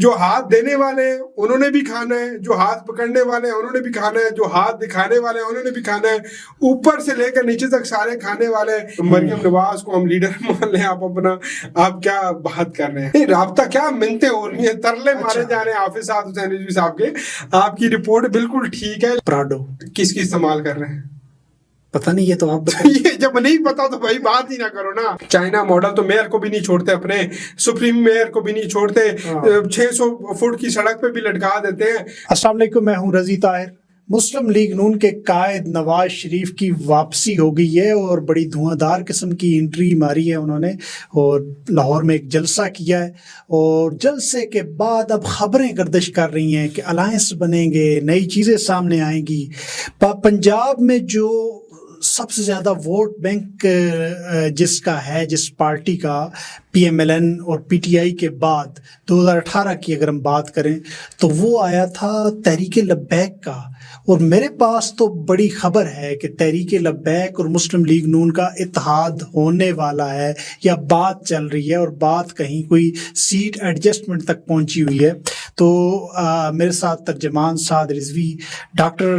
جو ہاتھ دینے والے ہیں انہوں نے بھی کھانا ہے, جو ہاتھ پکڑنے والے ہیں انہوں نے بھی کھانا ہے, جو ہاتھ دکھانے والے ہیں انہوں نے بھی کھانا ہے, اوپر سے لے کر نیچے تک سارے کھانے والے ہیں. مریم نواز کو ہم لیڈر مان لیں, آپ اپنا آپ کیا بات کر رہے ہیں؟ رابطہ کیا منتیں ہو رہی ہیں, ترلے مارے جا رہے ہیں حافظ صاحب حسین رضوی صاحب کے. آپ کی رپورٹ بالکل ٹھیک ہے. پراڈو کس کی استعمال کر رہے ہیں پتہ نہیں, یہ تو آپ بتائیے. جب نہیں پتا تو بھائی بات ہی نہ کرو نا. چائنا ماڈل تو میئر کو بھی نہیں چھوڑتے, اپنے سپریم میئر کو بھی نہیں چھوڑتے, 600 فٹ کی سڑک پہ بھی لٹکا دیتے ہیں. السلام علیکم, میں ہوں رضی طاہر. مسلم لیگ نون کے قائد نواز شریف کی واپسی ہو گئی ہے اور بڑی دھواں دار قسم کی انٹری ماری ہے انہوں نے, اور لاہور میں ایک جلسہ کیا ہے, اور جلسے کے بعد اب خبریں گردش کر رہی ہیں کہ الائنس بنیں گے, نئی چیزیں سامنے آئیں گی. پنجاب میں جو سب سے زیادہ ووٹ بینک جس کا ہے, جس پارٹی کا, پی ایم ایل این اور پی ٹی آئی کے بعد 2018 کی اگر ہم بات کریں تو وہ آیا تھا تحریک لبیک کا. اور میرے پاس تو بڑی خبر ہے کہ تحریک لبیک اور مسلم لیگ نون کا اتحاد ہونے والا ہے, یا بات چل رہی ہے, اور بات کہیں کوئی سیٹ ایڈجسٹمنٹ تک پہنچی ہوئی ہے. تو میرے ساتھ ترجمان سعد رضوی, ڈاکٹر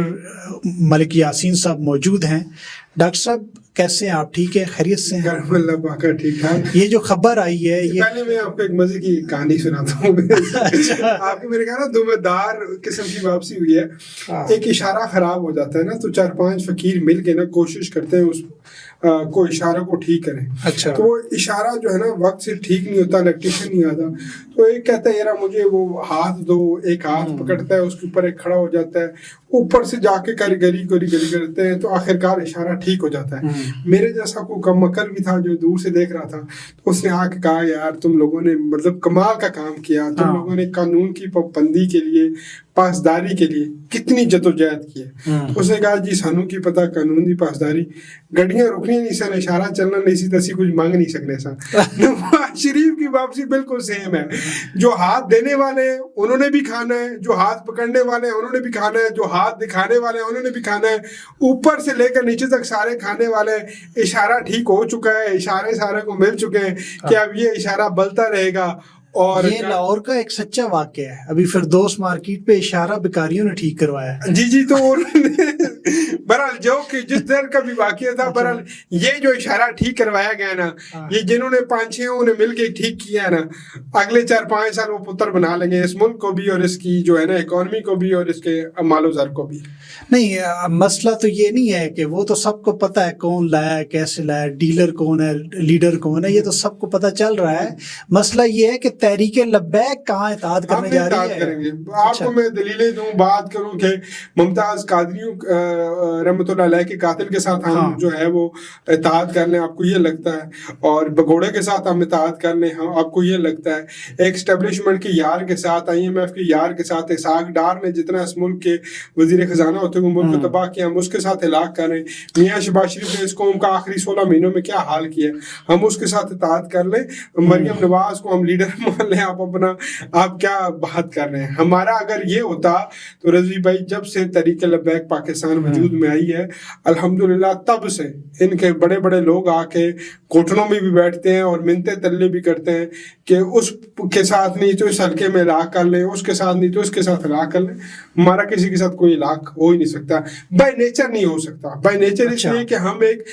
ملک یاسین صاحب موجود ہیں. ڈاکٹر صاحب کیسے ہیں آپ؟ ٹھیک ہے, خیریت سے ہیں؟ اللہ پاکا ٹھیک ٹھاک. یہ جو خبر آئی ہے, یہ پہلے میں آپ کو ایک مزے کی کہانی سناتا ہوں. آپ کی میرے کہا نا دمہ دار قسم کی واپسی ہوئی ہے. ایک اشارہ خراب ہو جاتا ہے نا, تو 4-5 فقیر مل کے نا کوشش کرتے ہیں اس کو اشارہ کو ٹھیک کریں. اچھا. تو وہ اشارہ جو ہے نا وقت سے ٹھیک نہیں ہوتا, الیکٹریشن نہیں آتا. تو ایک کہتا ہے یار مجھے وہ ہاتھ دو, ایک ہاتھ پکڑتا ہے, اس کے اوپر ایک کھڑا ہو جاتا ہے, اوپر سے جا کے گری کرتے ہیں, تو آخرکار اشارہ ٹھیک ہو جاتا ہے. میرے جیسا کوئی کم عقل بھی تھا جو دور سے دیکھ رہا تھا, تو اس نے آ کے کہا یار تم لوگوں نے مطلب کمال کا کام کیا, تم لوگوں نے قانون کی پابندی کے لیے, پاسداری کے لیے کتنی جدوجہد کی ہے. اس نے کہا جی سانو کی پتا قانون دی پاسداری, گڈیاں رکنی نہیں سن, اشارہ چلنا نہیں سی, تسی کچھ مانگ نہیں سکنے سن. نواز شریف کی واپسی بالکل سیم ہے. جو ہاتھ دینے والے ہیں انہوں نے بھی کھانا ہے, جو ہاتھ پکڑنے والے ہیں انہوں نے بھی کھانا ہے, جو ہاتھ دکھانے والے ہیں انہوں نے بھی کھانا ہے, اوپر سے لے کر نیچے تک سارے کھانے والے ہیں. اشارہ ٹھیک ہو چکا ہے, اشارے سارے کو مل چکے ہیں کہ اب یہ اشارہ بلتا رہے گا. اور یہ لاہور کا ایک سچا واقعہ ہے. ابھی فردوس مارکیٹ پہ اشارہ بیکاریوں نے ٹھیک کروایا. جی تو بہرحال جو کہ جس در کا بھی واقعہ تھا, بہرحال یہ جو اشارہ ٹھیک کروایا گیا نا, یہ جنہوں نے 5-6 انہیں مل کے ٹھیک کیا ہے نا, اگلے 4-5 سال وہ پتر بنا لیں گے اس ملک کو بھی, اور اس کی جو ہے نا اکانومی کو بھی, اور اس کے مال و زر کو بھی. نہیں, مسئلہ تو یہ نہیں ہے کہ وہ تو سب کو پتہ ہے کون لایا ہے, کیسے لایا, ڈیلر کون ہے, لیڈر کون ہے, یہ تو سب کو پتہ چل رہا ہے. مسئلہ یہ ہے کہ تحریک لبیک کہاں اتحاد کرنے جا رہی ہے. کریں گے. آپ کو میں دلیلیں دوں, بات کروں کہ ممتاز قادری رحمۃ اللہ علیہ کے قاتل کے ساتھ ہم جو ہے وہ اتحاد کر لیں, آپ کو یہ لگتا ہے, اور بگوڑے کے ساتھ ہم اتحاد کر لیں, آپ کو یہ لگتا ہے, ایک اسٹیبلشمنٹ کے یار کے ساتھ, IMF کے یار کے ساتھ, اسحاق ڈار نے جتنا اس ملک کے وزیر خزانہ ہوتے ہوئے ملک کو تباہ کیا, ہم اس کے ساتھ ہلاک کر رہے ہیں. میاں شہباز شریف نے اس قوم کا آخری 16 مہینوں میں کیا حال کیا, ہم اس کے ساتھ اتحاد کر لیں. مریم نواز کو ہم لیڈر مان لیں, آپ اپنا آپ کیا بات کر رہے ہیں. ہمارا اگر یہ ہوتا تو رضوی بھائی, جب سے تحریک لبیک پاکستان وجود میں آئی ہے الحمدللہ, تب سے ان کے بڑے بڑے لوگ آ کے گھٹنوں میں بھی بیٹھتے ہیں اور منتے تلے بھی کرتے ہیں کہ اس کے ساتھ نہیں تو اس حلقے میں ہلاک کر لیں, اس کے ساتھ نہیں تو اس کے ساتھ ہلاک کر لیں. ہمارا کسی کے ساتھ کوئی ہلاک ہو ہی نہیں سکتا, بائی نیچر نہیں ہو سکتا. بائی نیچر اس لیے کہ ہم ایک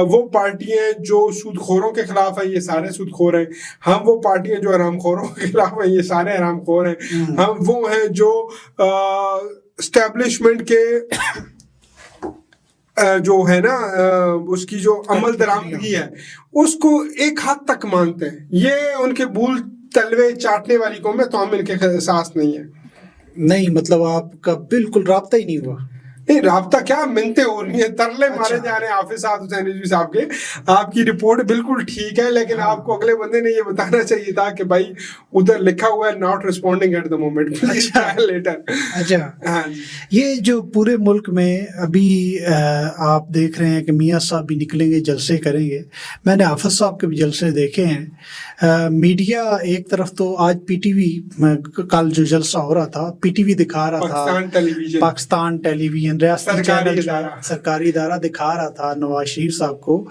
وہ پارٹی ہیں جو سود خوروں کے خلاف ہیں, یہ سارے سود خور ہیں. ہم وہ پارٹی ہیں جو حرام خوروں کے خلاف ہیں, یہ سارے حرام خور ہیں. ہم وہ ہیں جو اسٹیبلشمنٹ کے جو ہے نا اس کی جو عمل درآمدگی ہے اس کو ایک حد تک مانتے ہیں. یہ ان کے بول تلوے چاٹنے والی قوم ہے, تو ہم ان کے ساتھ نہیں ہے. نہیں مطلب آپ کا بالکل رابطہ ہی نہیں ہوا. نہیں, رابطہ کیا منتیں ہو رہی ہیں, ترلے مارے جا رہے ہیں حافظ صاحب حسین رضوی صاحب کے. آپ کی رپورٹ بالکل ٹھیک ہے, لیکن آپ کو اگلے بندے نے یہ بتانا چاہیے تھا کہ بھائی ادھر لکھا ہوا ہے not responding at the moment, please try later. اچھا, یہ جو پورے ملک میں ابھی آپ دیکھ رہے ہیں کہ میاں صاحب بھی نکلیں گے, جلسے کریں گے. میں نے حافظ صاحب کے بھی جلسے دیکھے ہیں. میڈیا ایک طرف تو آج پی ٹی وی, کل جو جلسہ ہو رہا تھا پی ٹی وی دکھا رہا تھا, پاکستان ٹیلی ویژن ٹیلیویژن ریاستی چینل سرکاری ادارہ دکھا رہا تھا نواز شریف صاحب کو.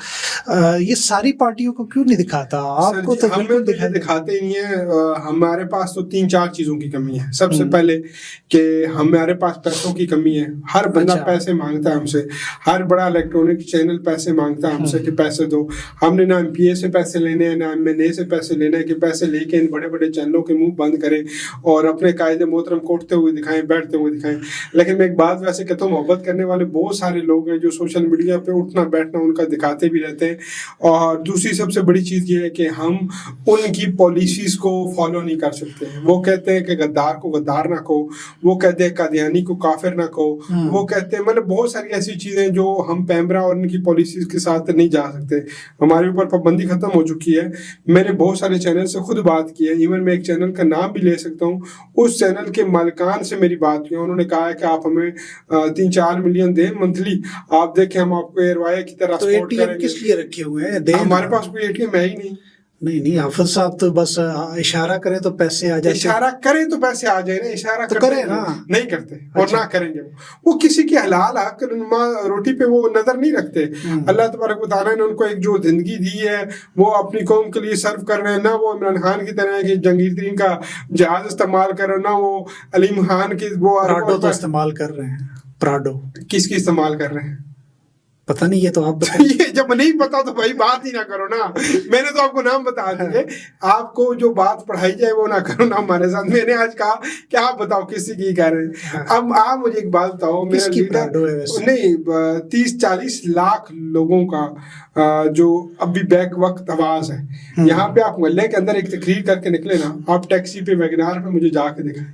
یہ ساری پارٹیوں کو کیوں نہیں دکھاتا؟ آپ کو تو بالکل دکھاتے نہیں ہیں. ہمارے پاس تو 3-4 چیزوں کی کمی ہے. سب سے پہلے کہ ہمارے پاس پیسوں کی کمی ہے. ہر بندہ پیسے مانگتا ہے ہم سے, ہر بڑا الیکٹرانک چینل پیسے مانگتا ہے ہم سے کہ پیسے دو. ہم نے نہ MP سے پیسے لینے ہیں, نہ MNA سے پیسے لینے ہیں کہ پیسے لے کے ان بڑے بڑے چینلوں کے منہ بند کریں اور اپنے قائد محترم کو اٹھتے ہوئے دکھائیں, بیٹھتے ہوئے دکھائیں. لیکن میں ایک بات ویسے کہتا ہوں, محبت کرنے والے بہت سارے لوگ ہیں جو سوشل میڈیا پہ اٹھنا بیٹھنا ان کا دکھاتے بھی رہتے ہیں. اور دوسری سب سے بڑی چیز یہ ہے کہ ہم ان کی پالیسیز کو فالو نہیں کر سکتے. وہ کہتے ہیں کہ غدار کو غدار نہ کہو, وہ کہتے ہیں قادیانی کو کافر نہ کہو, وہ کہتے ہیں مطلب بہت ساری ایسی چیزیں جو ہم پیمرا اور ان کی پالیسیز کے ساتھ نہیں جا سکتے. ہمارے اوپر پابندی ختم ہو چکی ہے. میں نے بہت سارے چینل سے خود بات کی ہے, ایون میں ایک چینل کا نام بھی لے سکتا ہوں. اس چینل کے مالکان سے میری بات ہوئی, انہوں نے کہا ہے کہ آپ ہمیں 3-4 ملین دیں منتھلی, آپ دیکھیں ہم آپ کو ایئروائے کی طرح سپورٹ کریں گے. کس لیے رکھے ہوئے ہیں؟ ہمارے پاس کوئی ATM ہے ہی نہیں. نہیں حافظ صاحب تو بس اشارہ کریں تو پیسے آ جائیں. اشارہ کریں تو پیسے آ جائیں نا, اشارہ تو کریں نا, نہیں کرتے اور نہ کریں گے. وہ کسی کی حلال حق روٹی پہ وہ نظر نہیں رکھتے. اللہ تبارک و تعالیٰ نے ان کو ایک جو زندگی دی ہے وہ اپنی قوم کے لیے صرف کر رہے ہیں. نہ وہ عمران خان کی طرح کہ جہانگیر ترین کا جہاز استعمال کر رہے ہیں, نہ وہ علیم خان کی وہ پراڈو تو استعمال کر رہے ہیں. پراڈو کس کی استعمال کر رہے ہیں پتہ نہیں, یہ تو آپ بتائیے. جب نہیں پتا تو بھائی بات ہی نہ کرو نا. میں نے تو آپ کو نام بتا دیے, آپ کو جو بات پڑھائی جائے وہ نہ کرو نا ہمارے ساتھ. میں نے آج کہا کہ آپ بتاؤ کسی کی کہہ رہے ہیں. اب آپ مجھے ایک بات بتاؤ, میرا لیڈر نہیں 30-40 لاکھ لوگوں کا جو ابھی بیک وقت آواز ہے. یہاں پہ آپ محلے کے اندر ایک تقریر کر کے نکلے نا, آپ ٹیکسی پہ ویگنار پہ مجھے جا کے دکھائیں.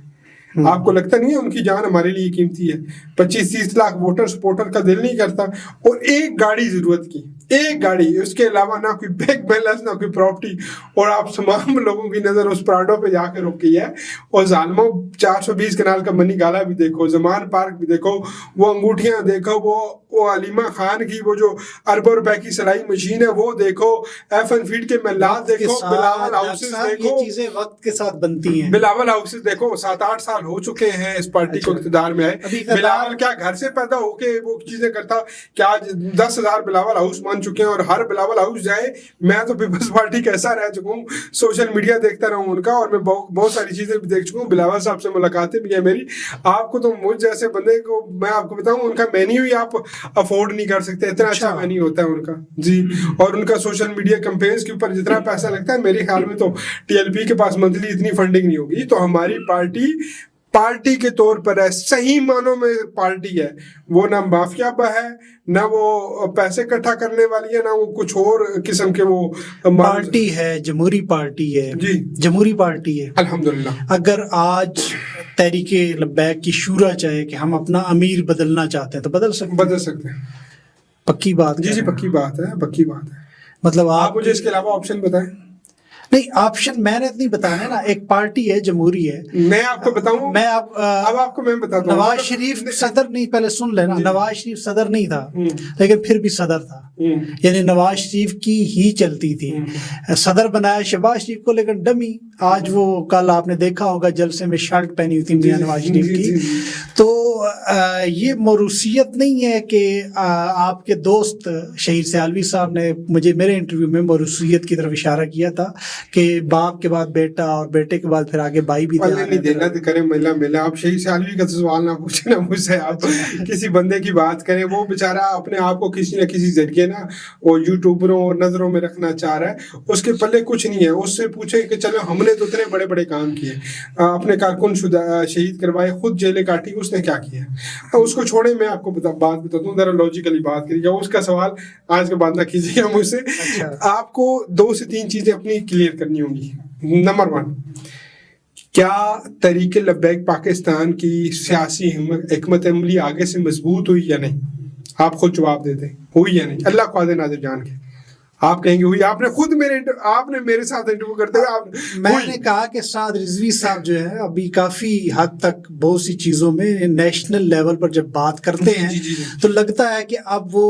آپ کو لگتا نہیں ہے ان کی جان ہمارے لیے قیمتی ہے؟ 25-30 لاکھ ووٹر سپورٹر کا دل نہیں کرتا, اور ایک گاڑی ضرورت کی, ایک گاڑی, اس کے علاوہ نہ کوئی بینک بیلنس نہ کوئی پراپرٹی, اور آپ تمام لوگوں کی نظر اس پراڈو پہ جا کے رکی ہے. اور ظالموں 420 کنال کا منی گالا بھی دیکھو, زمان پارک بھی دیکھو, وہ انگوٹھیاں دیکھو, وہ علیمہ خان کی وہ جو اربوں روپے کی سلائی مشین ہے وہ دیکھو, ایفن فیڈ کے محلات دیکھو, بلاول ہاؤسز دیکھو. یہ چیزیں وقت کے ساتھ بنتی ہیں. بلاول ہاؤسز دیکھو, 7-8 سال ہو چکے ہیں اس پارٹی کو اقتدار میں آئے. بلاول کیا گھر سے پیدا ہو کے وہ چیزیں کرتا کہ آج 10,000 بلاول ہاؤس بن چکے ہیں, اور ہر بلاول ہاؤس جائے. میں تو پیپلز پارٹی کا ایسا رہ چکا ہوں, سوشل میڈیا دیکھتا رہا ہوں ان کا, اور میں بہت ساری چیزیں بھی دیکھ چکا ہوں. بلاول صاحب سے ملاقاتیں بھی ہیں میری. آپ کو تو مجھ جیسے بندے کو میں آپ کو بتاؤں, ان کا مینیو ہی آپ افورڈ نہیں کر سکتے, اتنا اچھا مینیو ہوتا ہے ان کا جی. اور ان کا سوشل میڈیا کمپینز کے اوپر جتنا پیسہ لگتا ہے, میرے خیال میں تو TLP کے پاس منتھلی اتنی فنڈنگ نہیں ہوگی. تو ہماری پارٹی کے طور پر ہے, صحیح معنوں میں پارٹی ہے. وہ نہ مافیا ہے, نہ وہ پیسے اکٹھا کرنے والی ہے, نہ وہ کچھ اور قسم کے وہ پارٹی ہے. جمہوری پارٹی ہے جی, جمہوری پارٹی ہے الحمدللہ. اگر آج تحریک لبیک کی شورا چاہے کہ ہم اپنا امیر بدلنا چاہتے ہیں تو بدل سکتے ہیں. پکی بات جی پکی بات ہے. مطلب آپ مجھے اس کے علاوہ آپشن بتائیں. نہیں آپشن میں نے نہیں بتانا نا, ایک پارٹی ہے جمہوری ہے. میں آپ کو بتاؤں, میں اب آپ کو میں بتاتا ہوں. نواز شریف صدر نہیں, پہلے سن لینا, نواز شریف صدر نہیں تھا لیکن پھر بھی صدر تھا. یعنی نواز شریف کی ہی چلتی تھی. صدر بنایا شہباز شریف کو, لیکن ڈمی. آج وہ کل آپ نے دیکھا ہوگا جلسے میں شرٹ پہنی ہوئی تھی میاں نواز شریف کی. تو یہ موروثیت نہیں ہے کہ آپ کے دوست شہید سیالوی صاحب نے مجھے میرے انٹرویو میں موروثیت کی طرف اشارہ کیا تھا کہ باپ کے بعد بیٹا اور بیٹے کے بعد پھر آگے بھائی بھی دینا کرے ملا. آپ شہید سیالوی کا سوال نہ پوچھیں نا مجھ سے, آپ کسی بندے کی بات کریں. وہ بیچارہ اپنے آپ کو کسی نہ کسی ذریعے نا وہ یوٹیوبروں اور نظروں میں رکھنا چاہ رہا ہے. اس کے پلے کچھ نہیں ہے. اس سے پوچھے کہ چلو ہم نے تو اتنے بڑے بڑے کام کیے, اپنے کارکن شہید کروائے, خود جیلیں کاٹی, اس نے کیا کیا. اس کو چھوڑے, میں آپ کو بات بتاتا ہوں, ذرا لاجیکلی بات کریے گا. اس کا سوال آج کے بعد نہ کیجیے گا مجھ سے. آپ کو 2 سے 3 چیزیں اپنی کلیئر کرنی ہوں گی. نمبر 1, کیا تحریک لبیک پاکستان کی سیاسی حکمت عملی آگے سے مضبوط ہوئی یا نہیں؟ آپ خود جواب دے دیں, ہوئی یا نہیں, اللہ خواہ ناظر جان کے. آپ کہیں گے ہوئی. آپ نے خود آپ نے میرے ساتھ انٹرویو کرتے ہوئے میں نے کہا کہ سعد رضوی صاحب جو ہے ابھی کافی حد تک بہت سی چیزوں میں نیشنل لیول پر جب بات کرتے ہیں تو لگتا ہے کہ اب وہ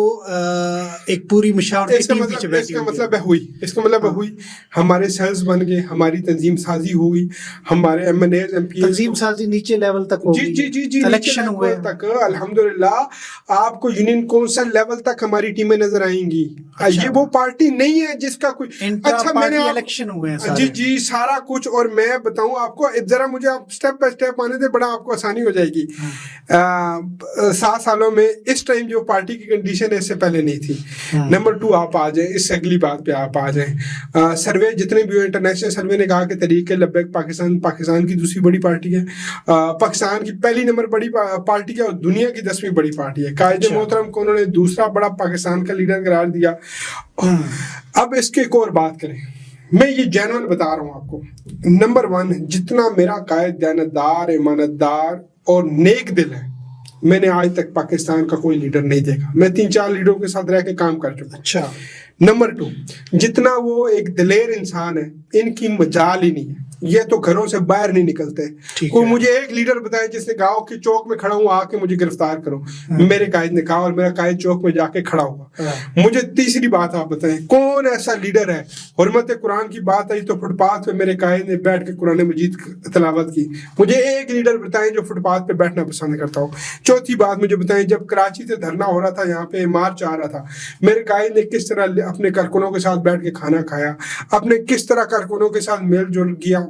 ایک پوری مشاورتی ٹیم پیچھے بیٹھی ہوئی. اس کا مطلب ہوئی ہمارے سیلز بن گئے, ہماری تنظیم سازی ہوئی, ہمارے M N As M P تنظیم سازی نیچے لیول تک ہوگی. جی الیکشن ہوئے تک الحمدللہ آپ کو یونین کونسل لیول تک ہماری ٹیمیں نظر آئیں گی. یہ وہ پارٹی نہیں ہے جس کا کوئی اچھا میں نے الیکشن ہوئے ہیں جی سارا کچھ. اور میں بتاؤں آپ کو ذرا مجھے آپ اسٹیپ بائی اسٹیپ آنے دے, بڑا آپ کو آسانی ہو جائے گی. 7 سالوں میں اس ٹائم جو پارٹی کی کنڈیشن ہے اس سے پہلے نہیں تھی. نمبر 2 آپ آ جائیں, اس سے اگلی بات پہ آپ آ جائیں. سروے جتنے بھی انٹرنیشنل سروے نے کہا کہ تحریک لبیک پاکستان کی دوسری بڑی پارٹی ہے, پاکستان کی پہلی نمبر بڑی پارٹی ہے اور دنیا کی 10ویں بڑی پارٹی ہے. قائد محترم کو انہوں نے دوسرا بڑا پاکستان کا لیڈر قرار دیا. اب اس کی ایک اور بات کریں, میں یہ جینوئن بتا رہا ہوں آپ کو. نمبر 1, جتنا میرا قائد دیانتدار, امانت دار اور نیک دل ہے, میں نے آج تک پاکستان کا کوئی لیڈر نہیں دیکھا. میں 3-4 لیڈروں کے ساتھ رہ کے کام کر چکا. اچھا. نمبر 2, جتنا وہ ایک دلیر انسان ہے, ان کی مجال ہی نہیں ہے. یہ تو گھروں سے باہر نہیں نکلتے. کوئی مجھے ایک لیڈر بتائے جس نے گاؤں کے چوک میں کھڑا ہوں آ کے مجھے گرفتار کرو. میرے قائد نے کہا اور میرا قائد چوک میں جا کے کھڑا ہوا. مجھے تیسری بات آپ بتائیں, کون ایسا لیڈر ہے, حرمت قرآن کی بات آئی تو فٹ پاتھ پہ میرے قائد نے بیٹھ کے قرآن مجید تلاوت کی. مجھے ایک لیڈر بتائیں جو فٹ پاتھ پہ بیٹھنا پسند کرتا ہو. چوتھی بات مجھے بتائیں, جب کراچی سے دھرنا ہو رہا تھا, یہاں پہ مارچ آ رہا تھا, میرے قائد نے کس طرح اپنے کارکنوں کے ساتھ بیٹھ کے کھانا کھایا, اپنے کس طرح کارکنوں کے ساتھ میل جول کیا,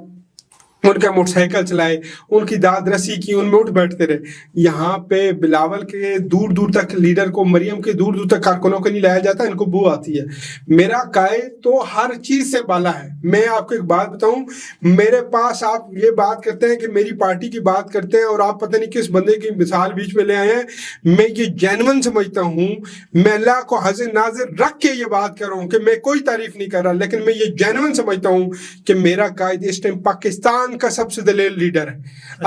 ان کا موٹر سائیکل چلائے, ان کی داد رسی کی, ان میں اٹھ بیٹھتے رہے. یہاں پہ بلاول کے دور دور تک لیڈر کو, مریم کے دور دور تک کارکنوں کو نہیں لایا جاتا, ان کو بو آتی ہے. میرا قائد تو ہر چیز سے بالا ہے. میں آپ کو ایک بات بتاؤں, میرے پاس آپ یہ بات کرتے ہیں کہ میری پارٹی کی بات کرتے ہیں اور آپ پتہ نہیں کس بندے کی مثال بیچ میں لے آئے ہیں. میں یہ جینون سمجھتا ہوں, میں اللہ کو حاضر ناظر رکھ کے یہ بات کر رہا ہوں کہ میں کوئی تعریف نہیں کر رہا, لیکن میں یہ جینون سمجھتا ہوں کہ میرا قائد اس ٹائم پاکستان کا سب سے دلیر لیڈر ہے.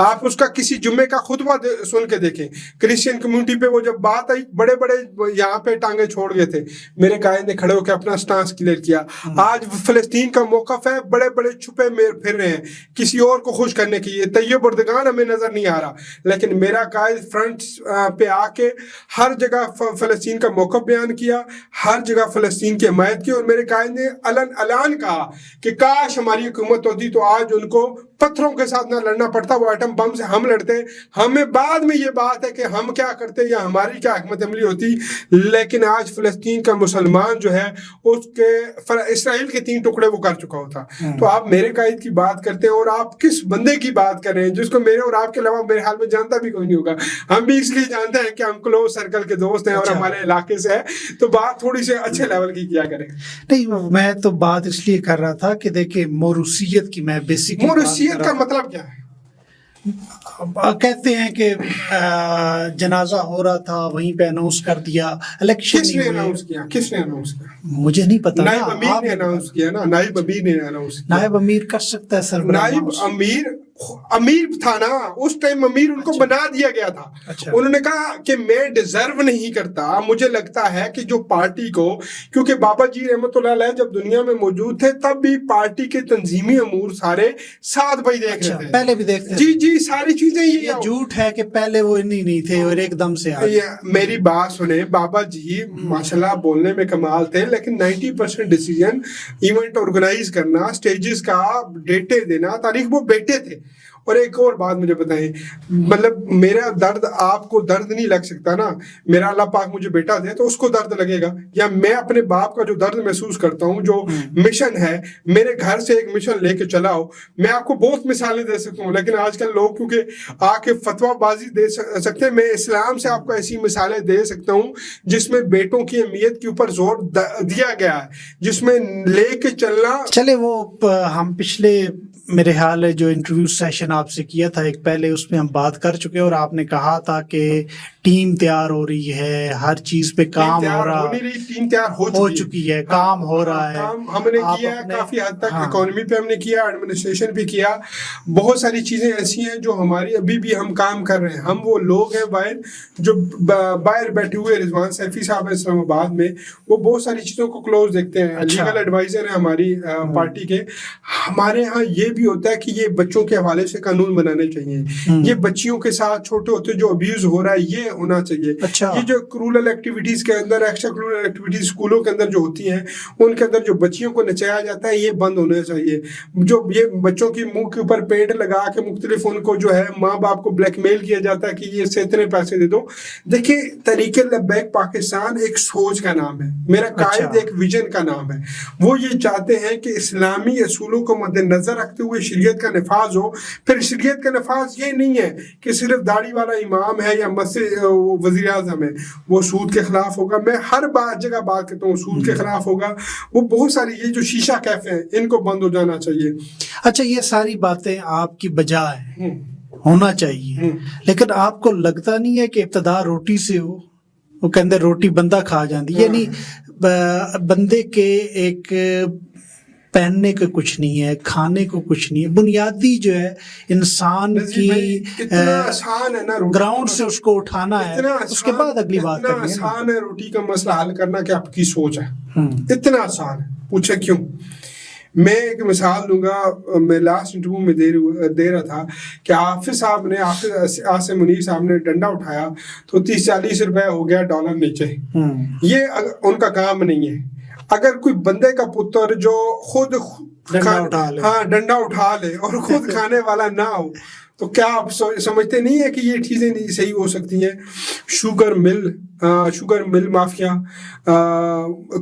آپ اس کا کسی جمعے کا خطبہ سن کے دیکھیں. کرسچین کمیونٹی پہ وہ جب بات آئی, بڑے بڑے یہاں پہ ٹانگیں چھوڑ گئے تھے, میرے قائد نے کھڑے ہو کے اپنا سٹانس کلیئر کیا. آج فلسطین کا موقف ہے, بڑے بڑے چھپے پھر رہے ہیں کسی اور کو خوش کرنے کے. یہ طیب اردگان ہمیں نظر نہیں آ رہا, لیکن میرا قائد فرنٹ پہ آ کے ہر جگہ فلسطین کا موقف بیان کیا, ہر جگہ فلسطین کی حمایت کی. اور میرے قائد نے اعلان کہا کہ کاش ہماری حکومت ہوتی تو آج ان کو پتھروں کے ساتھ نہ لڑنا پڑتا, وہ ایٹم بم سے ہم لڑتے. ہمیں بعد میں یہ بات ہے کہ ہم کیا کرتے یا ہماری کیا حکمت عملی ہوتی, لیکن آج فلسطین کا مسلمان جو ہے اس کے اسرائیل کے 3 ٹکڑے وہ کر چکا ہوتا. تو آپ میرے قائد کی بات کرتے ہیں اور آپ کس بندے کی بات کر رہے ہیں جس کو میرے اور آپ کے علاوہ میرے حال میں جانتا بھی کوئی نہیں ہوگا. ہم بھی اس لیے جانتے ہیں کہ ہم کلوز سرکل کے دوست ہیں اور ہمارے علاقے سے ہے, تو بات تھوڑی سی اچھے لیول کی کیا کریں. نہیں, میں تو بات اس لیے کر رہا تھا کہ دیکھیں موروثیت کی, میں بیسکلی موروثیت کا مطلب کیا ہے؟ کہتے ہیں کہ جنازہ ہو رہا تھا وہیں پہ اناؤنس کر دیا. الیکشن کس نے اناؤنس کیا؟ کس نے اناؤنس کیا؟ مجھے نہیں پتا. نائب امیر نے اناؤنس کیا نا, نائب امیر نے اناؤنس کیا. نائب امیر کر سکتا ہے سر, نائب امیر تھا نا اس ٹائم, امیر ان کو بنا دیا گیا تھا. انہوں نے کہا کہ میں ڈیزرو نہیں کرتا, مجھے لگتا ہے کہ جو پارٹی کو, کیونکہ بابا جی رحمت اللہ علیہ جب دنیا میں موجود تھے تب بھی پارٹی کے تنظیمی امور سارے ساتھ بھائی دیکھ رہے تھے, پہلے بھی دیکھتے. جی ساری چیزیں یہ جھوٹ ہے کہ پہلے وہ نہیں تھے اور ایک دم سے. میری بات سنیں, بابا جی ماشاءاللہ بولنے میں کمال تھے, لیکن 90% ڈیسیجن, ایونٹ آرگنائز کرنا, اسٹیجز کا ڈیٹے دینا, تاریخ, وہ بیٹے تھے. اور ایک اور بات مجھے بتائیں, مطلب میرا درد آپ کو درد نہیں لگ سکتا نا. میرا اللہ پاک مجھے بیٹا دے تو اس کو درد لگے گا, یا میں اپنے باپ کا جو درد محسوس کرتا ہوں, جو مشن ہے, میرے گھر سے ایک مشن لے کے چلا ہو. میں آپ کو بہت مثالیں دے سکتا ہوں, لیکن آج کل لوگ کیونکہ آ کے فتویٰ بازی دے سکتے ہیں, میں اسلام سے آپ کو ایسی مثالیں دے سکتا ہوں جس میں بیٹوں کی اہمیت کے اوپر زور دیا گیا ہے, جس میں لے کے چلنا. چلے وہ ہم پچھلے میرے حال ہے جو انٹرویو سیشن آپ سے کیا تھا ایک پہلے, اس میں ہم بات کر چکے اور آپ نے کہا تھا کہ ٹیم تیار ہو رہی ہے, ہر چیز پہ کام ہو رہا ہے, ٹیم تیار ہو چکی ہے, کام ہو رہا ہے, کام ہم نے کیا ہے کافی حد تک, اکانومی پہ ہم نے کیا, ایڈمنسٹریشن پہ کیا, بہت ساری چیزیں ایسی ہیں جو ہماری ابھی بھی ہم کام کر رہے ہیں. ہم وہ لوگ ہیں باہر جو باہر بیٹھے ہوئے, رضوان سیفی صاحب ہیں اسلام آباد میں, وہ بہت ساری چیزوں کو کلوز دیکھتے ہیں, لیگل ایڈوائزر ہیں ہماری پارٹی کے. ہمارے ہاں یہ بھی ہوتا ہے کہ یہ بچوں کے حوالے سے قانون بنانے چاہیے, یہ بچیوں کے ساتھ چھوٹے ہوتے جو ابیوز ہو رہا ہے یہ ہونا چاہیے. یہ جو کرولر ایکٹیویٹیز کے اندر, ایکسٹرا کرولر ایکٹیویٹیز اسکولوں کے اندر جو ہوتی ہیں, ان کے اندر جو بچیوں کو نچایا جاتا ہے, یہ بند ہونا چاہیے. جو یہ بچوں کی منہ کے اوپر پینٹ لگا کے مختلف ان کو جو ہے ماں باپ کو بلیک میل کیا جاتا ہے کہ یہ سے اتنے پیسے دے دو. دیکھیں, تحریک لبیک پاکستان ایک سوچ کا نام ہے, میرا قائد ایک ویژن کا نام ہے. وہ یہ چاہتے ہیں کہ اسلامی اصولوں کو مد نظر رکھتے ہوئے شریعت کا نفاذ ہو. پھر شریعت کا نفاذ یہ نہیں ہے کہ صرف داڑھی والا امام ہے یا مسجد وزیر اعظم ہے وہ سود کے خلاف ہوگا. میں ہر جگہ بات کرتا ہوں, سود کے خلاف ہوگا. وہ بہت ساری یہ جو شیشہ کیفے ہیں ان کو بند ہو جانا چاہیے. اچھا, یہ ساری باتیں آپ کی بجائے ہونا چاہیے, لیکن آپ کو لگتا نہیں ہے کہ ابتدا روٹی سے ہو؟ وہ کہتے روٹی بندہ کھا جاندی, یعنی بندے کے ایک پہننے کو کچھ نہیں ہے, کھانے کو کچھ نہیں ہے, بنیادی جو ہے انسان کی گراؤنڈ سے اس کو اٹھانا ہے, اس کے بعد اگلی بات کرنی ہے. اتنا آسان ہے روٹی کا مسئلہ حل کرنا کہ آپ کی سوچ ہے, اتنا آسان ہے. پوچھے کیوں؟ میں ایک مثال دوں گا. میں لاسٹ انٹرویو میں دے رہا تھا کہ حافظ صاحب نے, عاصم منیر صاحب نے ڈنڈا اٹھایا تو 30-40 روپے ہو گیا ڈالر نیچے. یہ ان کا کام نہیں ہے. اگر کوئی بندے کا پتر جو خود ڈنڈا اٹھا لے اور خود کھانے والا نہ ہو تو کیا آپ سمجھتے نہیں ہے کہ یہ چیزیں نہیں صحیح ہو سکتی ہیں؟ Sugar mill mafia,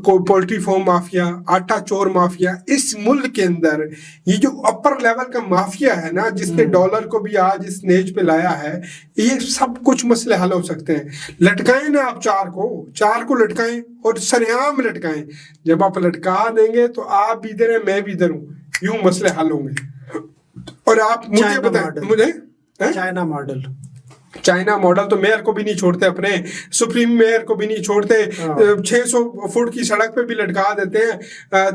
poultry farm mafia, آٹا چور مافیا, اس ملک کے اندر یہ جو اپر لیول کا مافیا ہے نا, جس نے ڈالر کو بھی آج اس نیج پہ لایا ہے, یہ سب کچھ مسئلے حل ہو سکتے ہیں. لٹکائیں نا آپ چار کو لٹکائیں اور سریعام لٹکائیں. جب آپ لٹکا دیں گے تو آپ بھی ادھر ہیں میں بھی ادھر ہوں, یوں مسئلے حل ہوں گے. اور آپ مجھے بتائیں, مجھے چائنا ماڈل تو میئر کو بھی نہیں چھوڑتے, اپنے سپریم میئر کو بھی نہیں چھوڑتے, 600 فٹ کی سڑک پہ بھی لٹکا دیتے ہیں.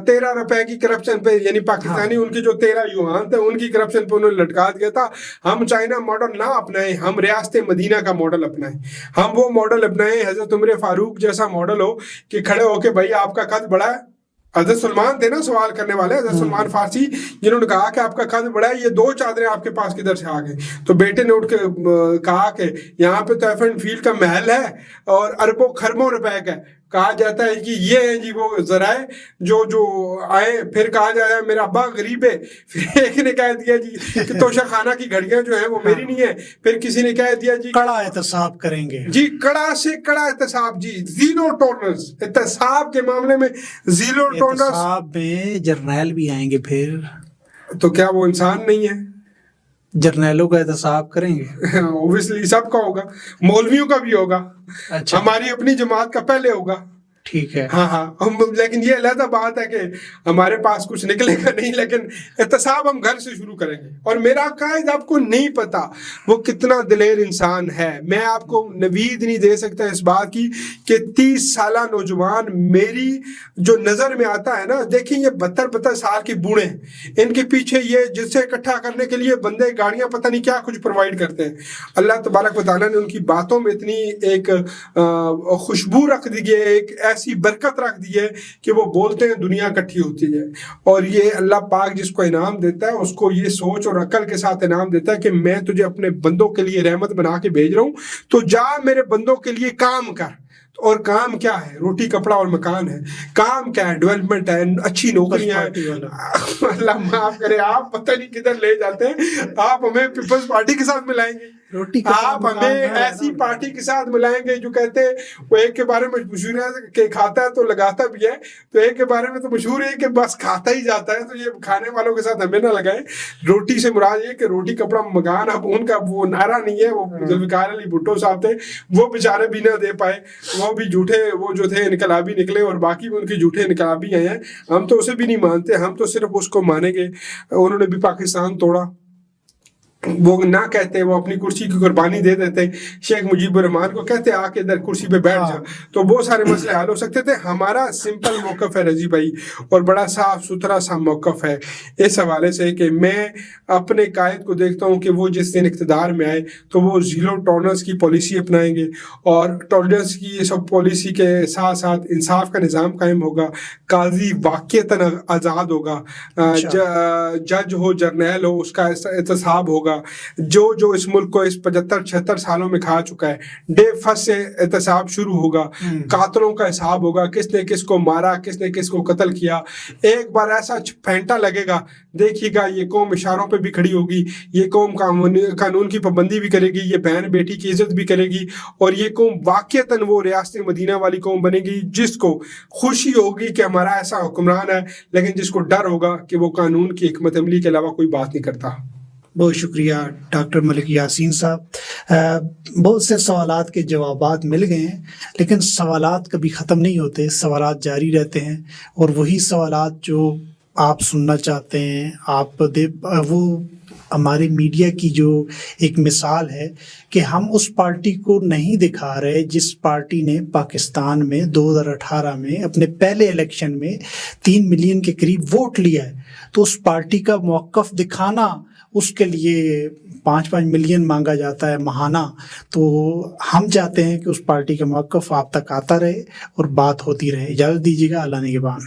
13 روپے کی کرپشن پہ, یعنی پاکستانی ان کے جو 13 یوان تھے ان کی کرپشن پہ انہوں نے لٹکا دیا تھا. ہم چائنا ماڈل نہ اپنائیں, ہم ریاست مدینہ کا ماڈل اپنائیں. ہم وہ ماڈل اپنائیں حضرت عمر فاروق جیسا ماڈل ہو کہ کھڑے ہو کے بھائی آپ کا قد بڑا ہے. حضرت سلمان تھے نا سوال کرنے والے, حضرت سلمان فارسی, جنہوں نے کہا کہ آپ کا قد بڑا ہے, یہ 2 چادریں آپ کے پاس کدھر سے آ گئی؟ تو بیٹے نے اٹھ کے کہا کہ یہاں پہ تو ایف اینڈ فیلڈ کا محل ہے اور اربوں خربوں روپے کا ہے. کہا جاتا ہے کہ یہ ہیں جی وہ ذرائع جو آئے. پھر کہا جاتا ہے میرا ابا غریب ہے. پھر ایک نے کہہ دیا جی کہ توشہ خانہ کی گھڑیاں جو ہیں وہ میری نہیں ہے. پھر کسی نے کہہ دیا جی کڑا احتساب کریں گے, جی کڑا سے کڑا احتساب, جی زیرو ٹولرنس. احتساب کے معاملے میں زیرو ٹولرنس. احتساب میں جرنیل بھی آئیں گے, پھر تو کیا وہ انسان نہیں ہے؟ جرنیلوں کا احتساب کریں گے اوبویسلی, سب کا ہوگا, مولویوں کا بھی ہوگا. اچھا, ہماری اپنی جماعت کا پہلے ہوگا. ٹھیک ہے, ہاں, لیکن یہ علیحدہ بات ہے کہ ہمارے پاس کچھ نکلے گا نہیں, لیکن احتساب ہم گھر سے شروع کریں گے. اور میرا قائد آپ کو نہیں پتا وہ کتنا دلیر انسان ہے. میں آپ کو نوید نہیں دے سکتا اس بات کی کہ 30 سالہ نوجوان میری جو نظر میں آتا ہے نا, دیکھیں یہ 72 سال کے بوڑھے ہیں, ان کے پیچھے یہ جس سے اکٹھا کرنے کے لیے بندے گاڑیاں پتہ نہیں کیا کچھ پرووائڈ کرتے ہیں. اللہ تبارک و تعالیٰ نے ان کی باتوں میں اتنی ایک خوشبو رکھ دی ہے, ایک ایسی برکت رکھ دی ہے کہ وہ بولتے ہیں دنیا اکٹھی ہوتی ہے. اور یہ اللہ پاک جس کو انعام دیتا ہے اس کو یہ سوچ اور عقل کے ساتھ انعام دیتا ہے کہ میں تجھے اپنے بندوں کے لیے رحمت بنا کے بھیج رہا ہوں, تو جا میرے بندوں کے لیے کام کر. اور کام کیا ہے؟ روٹی کپڑا اور مکان ہے. کام کیا ہے؟ ڈیولپمنٹ ہے, اچھی نوکریاں ہیں. اللہ معاف کرے, آپ پتہ نہیں کدھر لے جاتے ہیں. آپ ہمیں پیپلز پارٹی کے ساتھ ملائیں گے, آپ ہمیں ایسی پارٹی کے ساتھ ملائیں گے جو کہتے ہیں وہ ایک کے بارے میں مشہور ہے کہ کھاتا ہے تو لگاتا بھی ہے, تو ایک کے بارے میں تو مشہور ہے کہ بس کھاتا ہی جاتا ہے. تو یہ کھانے والوں کے ساتھ ہمیں نہ لگائیں. روٹی سے مراد یہ کہ روٹی کپڑا مکان, اب ان کا وہ نعرہ نہیں ہے. وہ ذوالفقار علی بھٹو صاحب تھے, وہ بیچارے بھی نہ دے پائے, وہ بھی جھوٹے وہ جو تھے انقلابی نکلے, اور باقی بھی ان کے جھوٹے انقلابی آئے ہیں. ہم تو اسے بھی نہیں مانتے, ہم تو صرف اس کو مانیں گے. انہوں نے بھی پاکستان توڑا, وہ نہ کہتے, وہ اپنی کرسی کی قربانی دے دیتے, شیخ مجیب الرحمان کو کہتے آ کے ادھر کرسی پہ بیٹھ جا, تو بہت سارے مسئلے حل ہو سکتے تھے. ہمارا سمپل موقف ہے رضی بھائی, اور بڑا صاف ستھرا سا موقف ہے اس حوالے سے کہ میں اپنے قائد کو دیکھتا ہوں کہ وہ جس دن اقتدار میں آئے تو وہ زیرو ٹالرنس کی پالیسی اپنائیں گے, اور ٹالرنس کی یہ سب پالیسی کے ساتھ ساتھ انصاف کا نظام قائم ہوگا, قاضی واقعتاً آزاد ہوگا, جج ہو جرنیل ہو اس کا احتساب ہوگا, جو اس ملک کو اس 75-76 سالوں میں کھا چکا ہے, ڈے فرسٹ سے احتساب شروع ہوگا, قاتلوں کا حساب ہوگا, کس نے کس کو مارا, کس نے کس کو قتل کیا. ایک بار ایسا پھینٹا لگے گا, دیکھیے گا یہ قوم اشاروں پہ بھی کھڑی ہوگی, یہ قوم قانون کی پابندی بھی کرے گی, یہ بہن بیٹی کی عزت بھی کرے گی, اور یہ قوم واقعتاً وہ ریاست مدینہ والی قوم بنے گی جس کو خوشی ہوگی کہ ہمارا ایسا حکمران ہے, لیکن جس کو ڈر ہوگا کہ وہ قانون کی حکمت عملی کے علاوہ کوئی بات نہیں کرتا. بہت شکریہ ڈاکٹر ملک یاسین صاحب. بہت سے سوالات کے جوابات مل گئے ہیں, لیکن سوالات کبھی ختم نہیں ہوتے, سوالات جاری رہتے ہیں, اور وہی سوالات جو آپ سننا چاہتے ہیں وہ ہمارے میڈیا کی جو ایک مثال ہے کہ ہم اس پارٹی کو نہیں دکھا رہے جس پارٹی نے پاکستان میں 2018 میں اپنے پہلے الیکشن میں 3 ملین کے قریب ووٹ لیا ہے. تو اس پارٹی کا موقف دکھانا, اس کے لیے 5-5 ملین مانگا جاتا ہے ماہانہ. تو ہم چاہتے ہیں کہ اس پارٹی کا موقف آپ تک آتا رہے اور بات ہوتی رہے. اجازت دیجیے گا, اللہ نگہبان.